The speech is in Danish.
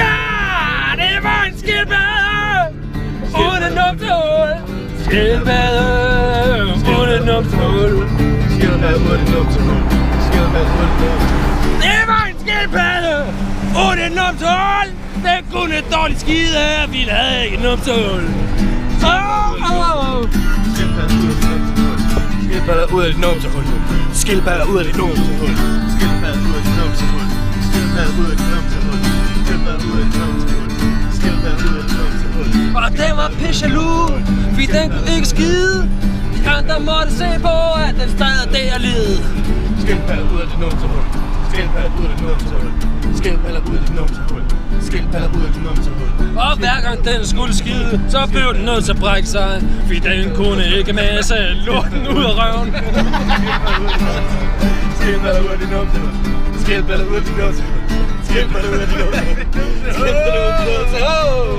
Ja, det var en skildpadde uden numsehul. Skildpadde uden numsehul. Skildpadde uden numsehul. Skildpadde uden numsehul. Det var en skildpadde uden numsehul. Den kunne dårligt skide, vi havde ikke numsehul. Skildpadder ud af dit numsehul. Skildpadder ud af dit numsehul. Skildpadder ud af dit numsehul. Skildpadder ud af dit numsehul. Skildpadder ud af dit numsehul. Skildpadder ud af dit numsehul. Og den var pisselu, fordi den kunne ikke skide. De andre måtte se på, at den stadig der led. Skildpadder ud af dit numsehul. Skildpadder ud af dit numsehul. Skildpadder ud af dit numsehul. Skildpadder ud af dit numsehul. Og hver gang den skulle skide, så blev den nødt til at brække sig, fordi den kunne ikke masse lorten ud af røven. Skildpadder ud af dit numsehul. Skildpadder ud af dit numsehul. Skildpadder ud af dit numsehul. Skildpadder ud af dit numsehul.